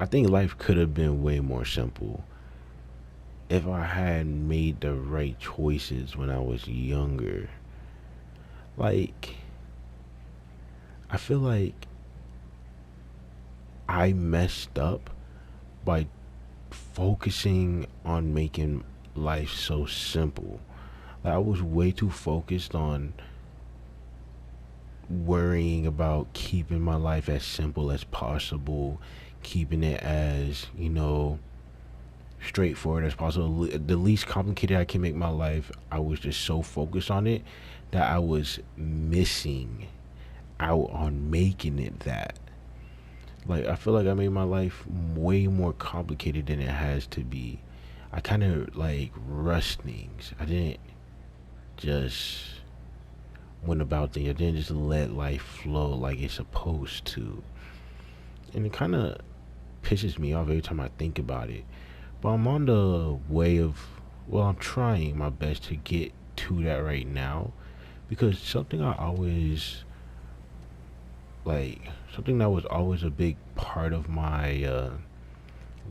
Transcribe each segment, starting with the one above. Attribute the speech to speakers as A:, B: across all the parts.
A: I think life could have been way more simple if I had made the right choices when I was younger. Like, I feel like I messed up by focusing on making life so simple. Like, I was way too focused on worrying about keeping my life as simple as possible, keeping it as, straightforward as possible. The least complicated I can make my life, I was just so focused on it that I was missing out on making it that. Like, I feel like I made my life way more complicated than it has to be. I kind of like rushed things. I didn't just went about things. I didn't just let life flow like it's supposed to. And it kind of pisses me off every time I think about it. But I'm on the way of, well, I'm trying my best to get to that right now because like, something that was always a big part of my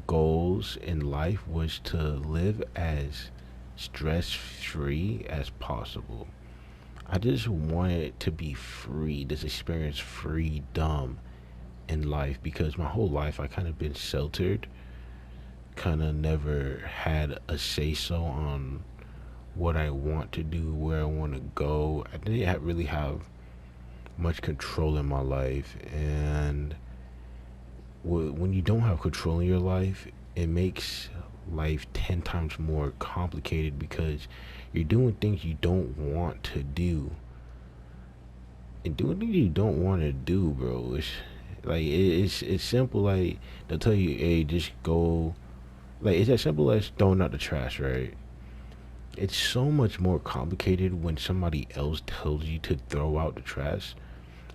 A: goals in life was to live as stress free as possible. I just wanted to be free, just experience freedom in life because my whole life I kind of been sheltered, kind of never had a say so on what I want to do, where I want to go. I didn't really have much control in my life, and when you don't have control in your life, it makes life 10 times more complicated because you're doing things you don't want to do. And doing things you don't want to do, bro, it's simple. Like, they'll tell you, hey, just go. Like, it's as simple as throwing out the trash, right? It's so much more complicated when somebody else tells you to throw out the trash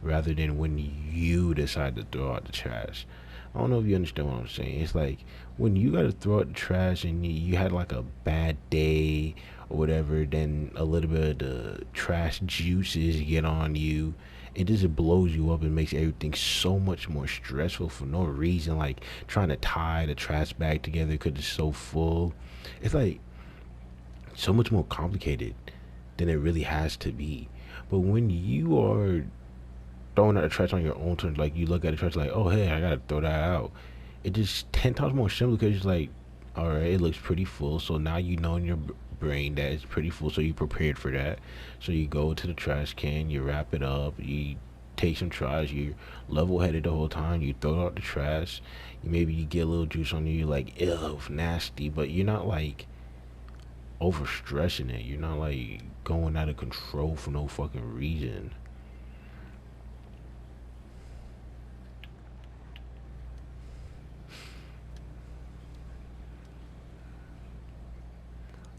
A: rather than when you decide to throw out the trash. I don't know if you understand what I'm saying. It's like when you gotta throw out the trash and you had like a bad day or whatever, then a little bit of the trash juices get on you. It just blows you up and makes everything so much more stressful for no reason. Like trying to tie the trash bag together because it's so full. It's like so much more complicated than it really has to be. But when you are throwing out the trash on your own terms, like you look at the trash like, oh hey, I gotta throw that out. It just 10 times more simple because it's like, all right, it looks pretty full. So now you know in your brain that it's pretty full, so you prepared for that. So you go to the trash can, you wrap it up, you take some trash, you're level headed the whole time, you throw out the trash, maybe you get a little juice on you, you're like, ew, nasty, but you're not like overstressing it. You're not like going out of control for no fucking reason.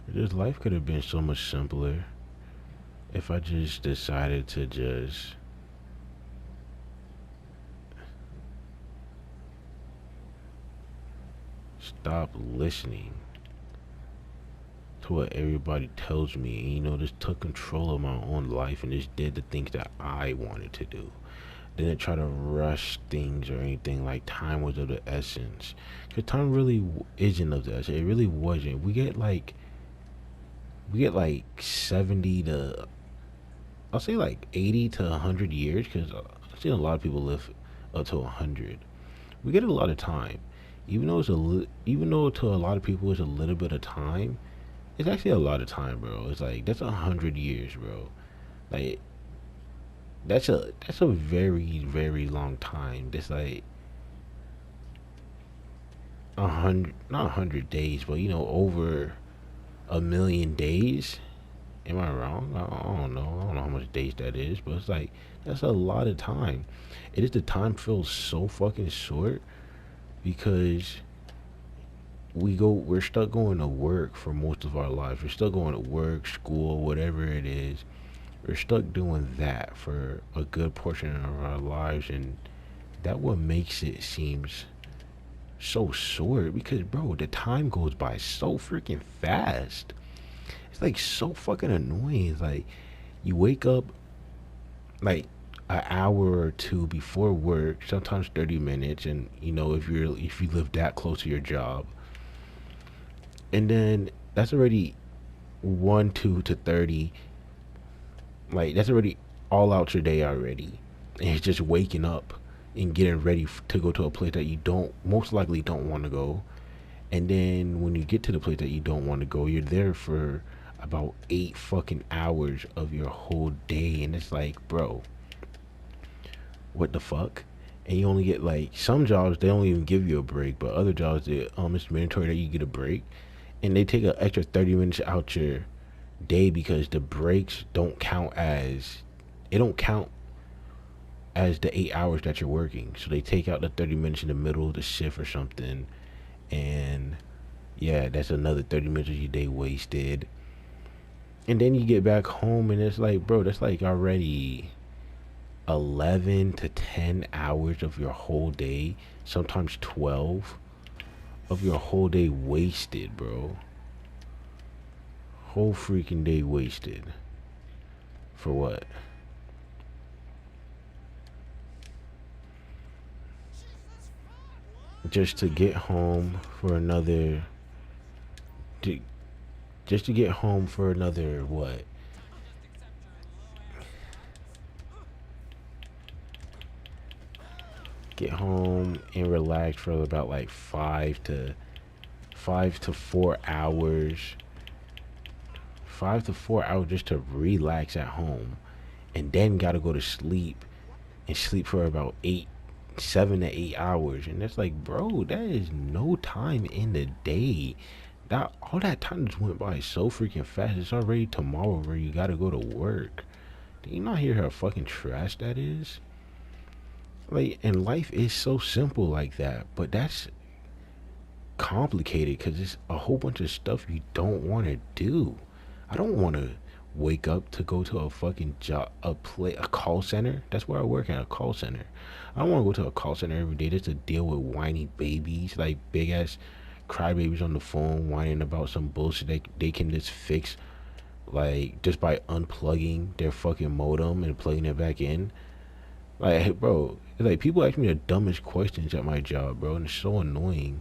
A: This life could have been so much simpler if I just decided to just stop listening to what everybody tells me and, just took control of my own life and just did the things that I wanted to do. Didn't try to rush things or anything. Like, time was of the essence. Because time really isn't of the essence. It really wasn't. We get like 70 to, I'll say like 80 to 100 years because I've seen a lot of people live up to 100. We get a lot of time. Even though to a lot of people it's a little bit of time, it's actually a lot of time, bro. It's like that's 100 years, bro. Like that's a very very long time. That's like 100, not 100 days, but over a million days. Am I wrong? I don't know. I don't know how much days that is, but it's like that's a lot of time. It is, the time feels so fucking short because we're stuck going to work for most of our lives. We're still going to work, school, whatever it is. We're stuck doing that for a good portion of our lives, and that what makes it seems so short because, bro, the time goes by so freaking fast. It's like so fucking annoying. It's like you wake up, like, an hour or two before work, sometimes 30 minutes, and if you live that close to your job, and then that's already 1 2 to 30. Like that's already all out your day already, and it's just waking up and getting ready to go to a place that you don't most likely don't want to go. And then when you get to the place that you don't want to go, you're there for about 8 fucking hours of your whole day, and it's like, bro, what the fuck? And you only get like some jobs they don't even give you a break, but other jobs it's mandatory that you get a break, and they take an extra 30 minutes out your day because the breaks don't count as it don't count as the 8 hours that you're working. So they take out the 30 minutes in the middle of the shift or something, and yeah, that's another 30 minutes of your day wasted. And then you get back home and it's like, bro, that's like already 11 to 10 hours of your whole day, sometimes 12 of your whole day wasted, bro. Whole freaking day wasted. For what? Just to get home for another to, just to get home for another what? Get home and relax for about like 5 to 4 hours. 5 to 4 hours just to relax at home, and then gotta go to sleep and sleep for about 7 to 8 hours. And that's like, bro, that is no time in the day. That all that time just went by so freaking fast. It's already tomorrow where you gotta go to work. Do you not hear how fucking trash that is? Like, and life is so simple like that, but that's complicated because it's a whole bunch of stuff you don't want to do. I don't want to wake up to go to a fucking job, a call center. That's where I work at, a call center. I don't want to go to a call center every day just to deal with whiny babies, like big ass crybabies on the phone whining about some bullshit they can just fix, like just by unplugging their fucking modem and plugging it back in. Like, hey, bro, it's like people ask me the dumbest questions at my job, bro, and it's so annoying.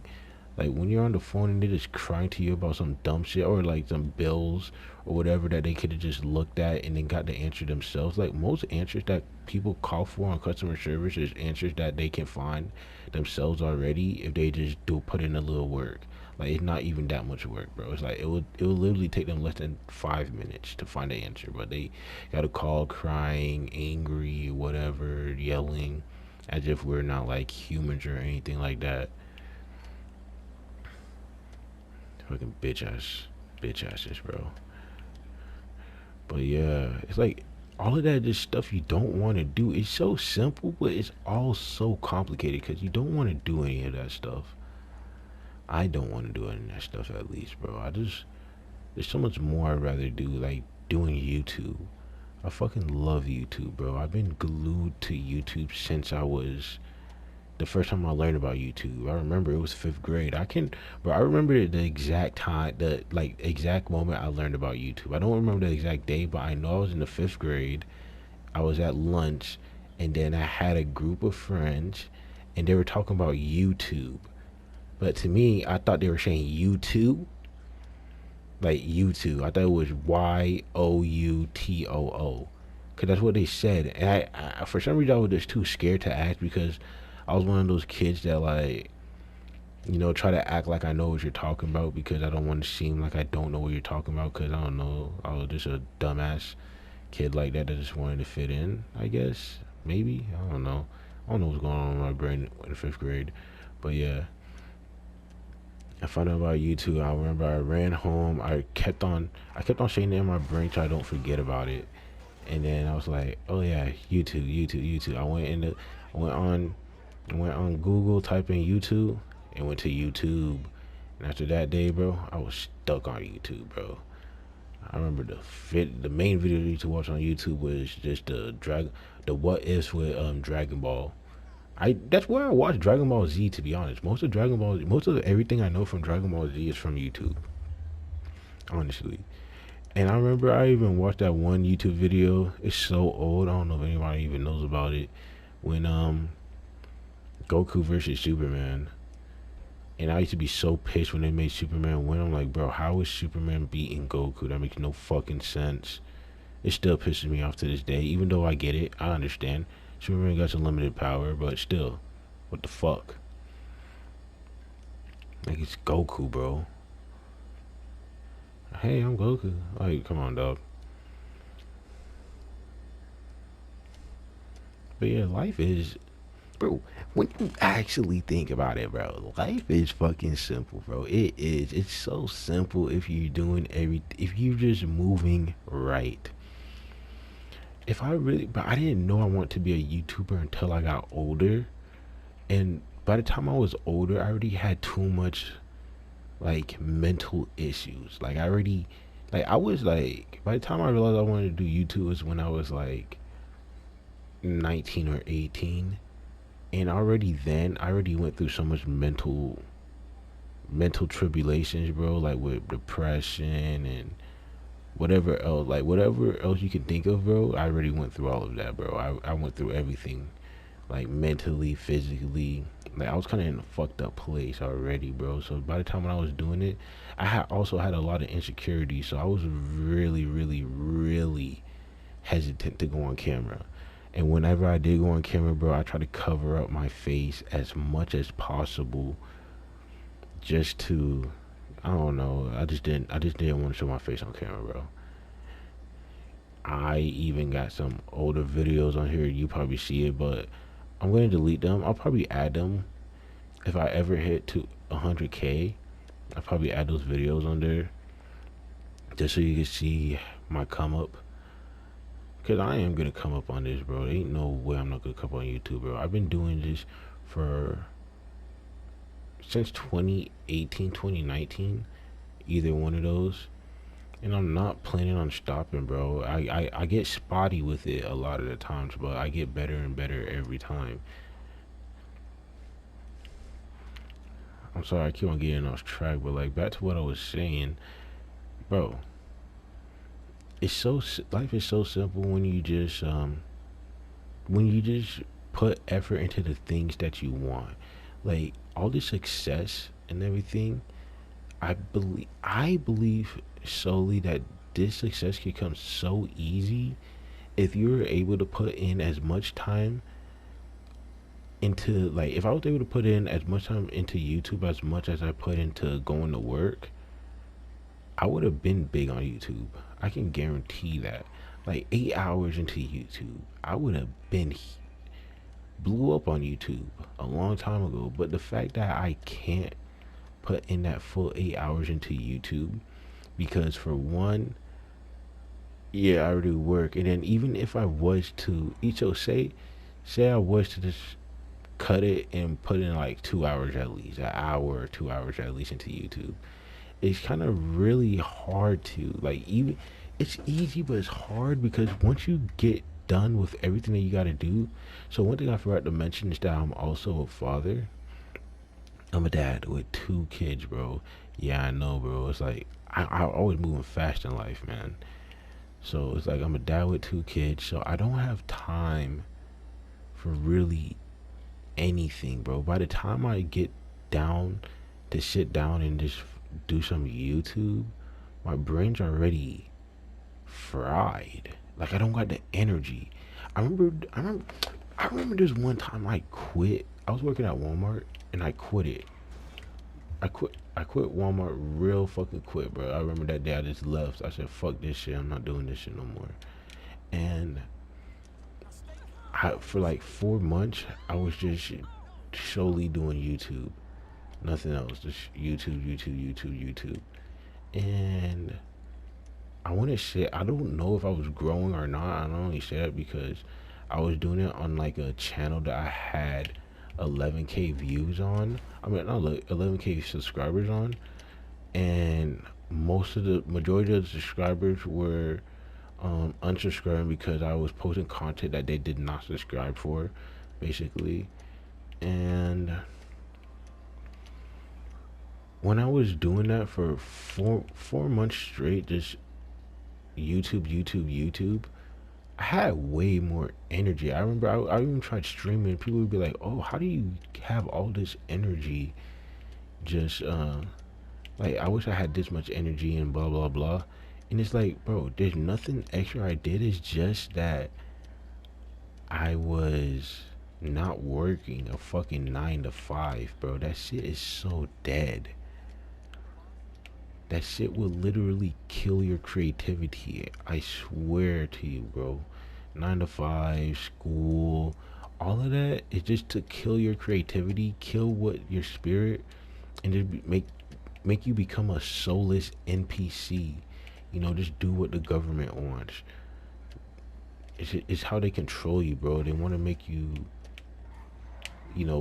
A: Like when you're on the phone and they're just crying to you about some dumb shit or like some bills or whatever that they could have just looked at and then got the answer themselves. Like most answers that people call for on customer service is answers that they can find themselves already if they just do put in a little work. Like it's not even that much work, bro. It's like it would literally take them less than 5 minutes to find the answer, but they got to call crying, angry, whatever, yelling, as if we're not like humans or anything like that. Fucking bitch asses, bro. But yeah, it's like all of that just stuff you don't want to do. It's so simple, but it's all so complicated because you don't want to do any of that stuff. I don't want to do any of that stuff at least, bro. There's so much more I'd rather do, like doing YouTube. I fucking love YouTube, bro. I've been glued to YouTube since I was the first time I learned about YouTube. I remember it was fifth grade. I remember the exact time, the like exact moment I learned about YouTube. I don't remember the exact day, but I know I was in the fifth grade. I was at lunch, and then I had a group of friends, and they were talking about YouTube. But to me, I thought they were saying YouTube, like YouTube. I thought it was YOUTOO, because that's what they said. And for some reason, I was just too scared to ask because I was one of those kids that like try to act like I know what you're talking about because I don't want to seem like I don't know what you're talking about because I don't know. I was just a dumbass kid like that that just wanted to fit in, I guess. Maybe. I don't know. I don't know what's going on in my brain in the fifth grade. But yeah. I found out about YouTube. I remember I ran home. I kept on saying it in my brain so I don't forget about it. And then I was like, oh yeah, YouTube. I went on Google, type in YouTube, and went to YouTube. And after that day, bro, I was stuck on YouTube, bro. I remember the main video you to watch on YouTube was just the what ifs with Dragon Ball. That's where I watched Dragon Ball Z, to be honest. Most of everything I know from Dragon Ball Z is from YouTube, honestly. And I remember I even watched that one YouTube video. It's so old. I don't know if anybody even knows about it. When Goku versus Superman. And I used to be so pissed when they made Superman win. I'm like, bro, how is Superman beating Goku? That makes no fucking sense. It still pisses me off to this day. Even though I get it, I understand. Superman got some limited power, but still, what the fuck? Like, it's Goku, bro. Hey, I'm Goku. Like, come on, dog. But yeah, life is, bro, when you actually think about it, bro, life is fucking simple, bro. It is. It's so simple if you're doing if you're just moving right. If I really, but I didn't know I wanted to be a YouTuber until I got older. And by the time I was older, I already had too much like mental issues. Like I already, like I was like, by the time I realized I wanted to do YouTube was when I was like 19 or 18. And already then, I already went through so much mental tribulations, bro, like with depression and whatever else, like whatever else you can think of, bro. I already went through all of that, bro. I went through everything, like mentally, physically. Like I was kind of in a fucked up place already, bro. So by the time when I was doing it, I had also had a lot of insecurity. So I was really, really, really hesitant to go on camera. And whenever I did go on camera, bro, I tried to cover up my face as much as possible, just to, I don't know. I just didn't want to show my face on camera, bro. I even got some older videos on here. You probably see it, but I'm going to delete them. I'll probably add them if I ever hit to 100K. I'll probably add those videos on there just so you can see my come up. Cause I am gonna come up on this, bro. There ain't no way I'm not gonna come up on YouTube, bro. I've been doing this for since 2018, 2019, either one of those, and I'm not planning on stopping, bro. I get spotty with it a lot of the times, but I get better and better every time. I'm sorry, I keep on getting off track, but like back to what I was saying, bro. It's so life is so simple when you just put effort into the things that you want. Like all the success and everything, I believe solely that this success can come so easy if you're able to put in as much time into, like, if I was able to put in as much time into YouTube as much as I put into going to work, I would have been big on YouTube. I can guarantee that. Like 8 hours into YouTube, I would have been blew up on YouTube a long time ago. But the fact that I can't put in that full 8 hours into YouTube because for one, yeah, I already work, and then even if I was to, so say I was to just cut it and put in like 2 hours at least, an hour or 2 hours at least into YouTube, it's kind of really hard to like even. It's easy, but it's hard because once you get done with everything that you got to do. So one thing I forgot to mention is that I'm also a father. I'm a dad with 2 kids, bro. Yeah, I know, bro. It's like I always moving fast in life, man. So it's like I'm a dad with 2 kids, so I don't have time for really anything, bro. By the time I get down to sit down and just do some YouTube, my brain's already fried. Like I don't got the energy. I remember this one time I quit. I was working at Walmart and I quit it. I quit Walmart real fucking quick, bro. I remember that day I just left. I said, fuck this shit. I'm not doing this shit no more. And for like 4 months, I was just solely doing YouTube. Nothing else. Just YouTube, YouTube, YouTube, YouTube. And I want to say, I don't know if I was growing or not. I only say that because I was doing it on like a channel that I had 11K views on. I mean, not 11K subscribers on. And most of the majority of the subscribers were unsubscribing because I was posting content that they did not subscribe for, basically. And when I was doing that for four months straight, just YouTube, I had way more energy. I remember I even tried streaming. People would be like, "Oh, how do you have all this energy?" Just like I wish I had this much energy and blah blah blah. And it's like, bro, there's nothing extra I did. It's just that I was not working a fucking 9 to 5, bro. That shit is so dead. That shit will literally kill your creativity. I swear to you, bro. 9 to 5, school, all of that is just to kill your creativity, kill what your spirit, and just make you become a soulless NPC. You know, just do what the government wants. It's how they control you, bro. They want to make you,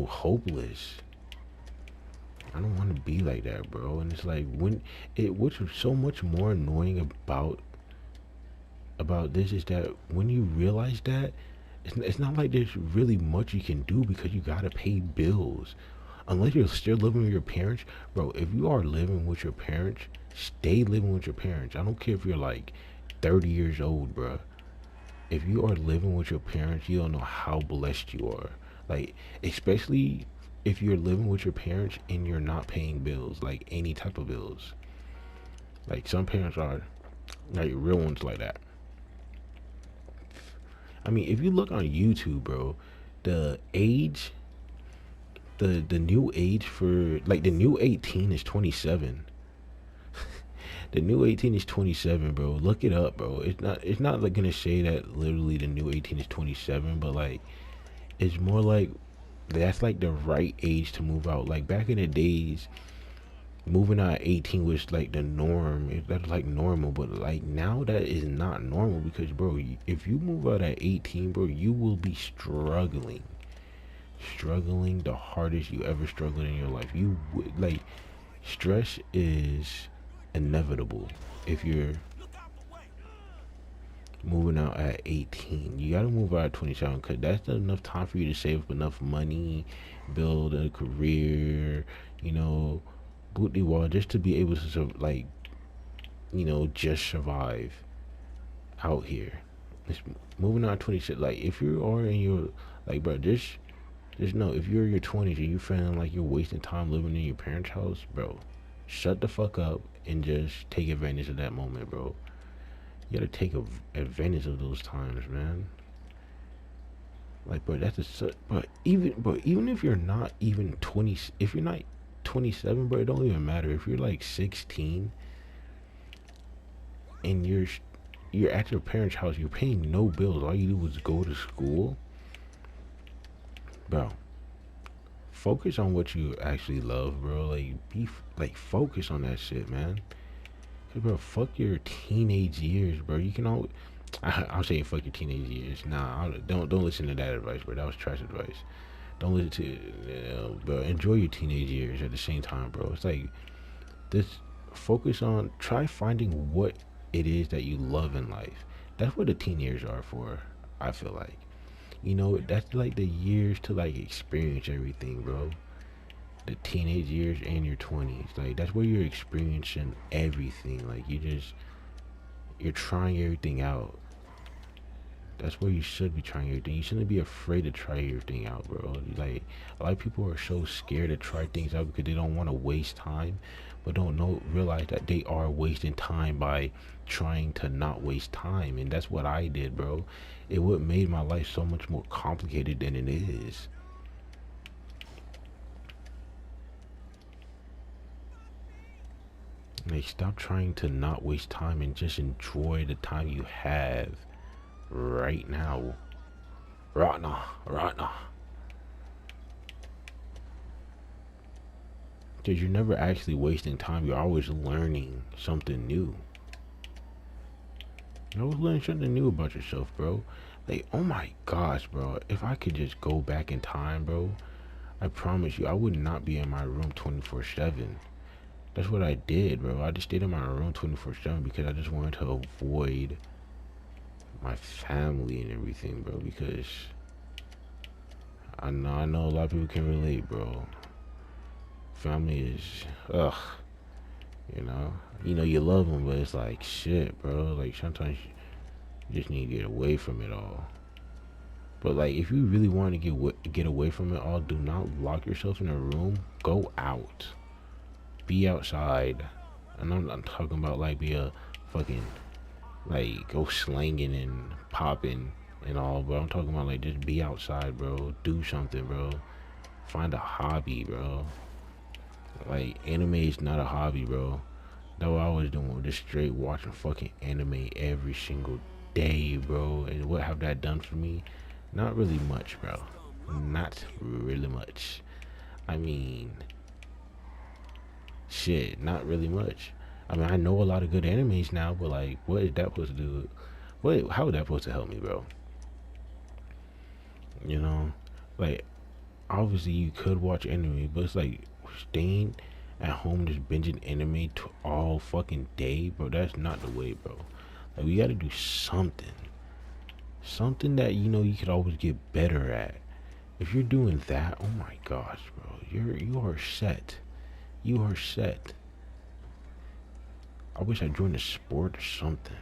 A: hopeless. I don't want to be like that, bro. And it's like what's so much more annoying about this is that when you realize that it's not like there's really much you can do because you gotta pay bills. Unless you're still living with your parents, bro. If you are living with your parents, stay living with your parents. I don't care if you're like 30 years old, bro. If you are living with your parents, you don't know how blessed you are. Like, especially if you're living with your parents and you're not paying bills, like any type of bills. Like some parents are like real ones like that. I mean, if you look on YouTube, bro, the age, the new age for like the new 18 is 27. The new 18 is 27, bro. Look it up, bro. It's not like gonna say that literally the new 18 is 27, but like it's more like that's like the right age to move out. Like back in the days, moving out at 18 was like the norm. That's like normal, but like now that is not normal because, bro, if you move out at 18, bro, you will be struggling the hardest you ever struggled in your life. You would like stress is inevitable if you're moving out at 18. You gotta move out at 27 because that's not enough time for you to save up enough money, build a career, you know, boot the wall just to be able to like, just survive out here. It's moving out at 26. Like if you are in your like, bro, just know if you're in your 20s and you feeling like you're wasting time living in your parents' house, bro, shut the fuck up and just take advantage of that moment, bro. You gotta take advantage of those times, man. Like, bro, even if you're not even 20, if you're not 27, bro, it don't even matter. If you're like 16 and you're at your parents' house, you're paying no bills. All you do is go to school, bro. Focus on what you actually love, bro. Like, focus on that shit, man. Bro, fuck your teenage years, bro. You can all. I'll say fuck your teenage years. Nah, don't listen to that advice, bro. That was trash advice. Don't listen to, bro. Enjoy your teenage years at the same time, bro. It's like this. Focus on try finding what it is that you love in life. That's what the teen years are for. I feel like, that's like the years to like experience everything, bro. The teenage years and your 20s, like that's where you're experiencing everything. Like you're trying everything out. That's where you should be trying everything. You shouldn't be afraid to try everything out, bro. Like a lot of people are so scared to try things out because they don't want to waste time, but don't realize that they are wasting time by trying to not waste time. And that's what I did, bro. It would made my life so much more complicated than it is. Like, stop trying to not waste time and just enjoy the time you have right now. Right now, right now. Because you're never actually wasting time. You're always learning something new. You're always learning something new about yourself, bro. Like, oh my gosh, bro. If I could just go back in time, bro, I promise you, I would not be in my room 24/7. That's what I did, bro. I just stayed in my room 24/7 because I just wanted to avoid my family and everything, bro. Because I know a lot of people can relate, bro. Family is, ugh. You love them, but it's like shit, bro. Like sometimes you just need to get away from it all. But like, if you really want to get away from it all, do not lock yourself in a room. Go out, be outside, and I'm not talking about like be a fucking like go slanging and popping and all, bro. I'm talking about like just be outside, bro. Do something, bro. Find a hobby, bro. Like anime is not a hobby, bro. That's what I was doing, just straight watching fucking anime every single day, bro. And what have that done for me? Not really much, bro. Not really much. I mean, shit, not really much. I mean, I know a lot of good animes now, but like, what is that supposed to do? What? How is that supposed to help me, bro? You know, like obviously you could watch anime, but it's like staying at home just binging anime to all fucking day, bro. That's not the way, bro. Like we gotta do something that you could always get better at. If you're doing that, oh my gosh, bro, you are set. You are set. I wish I joined a sport or something.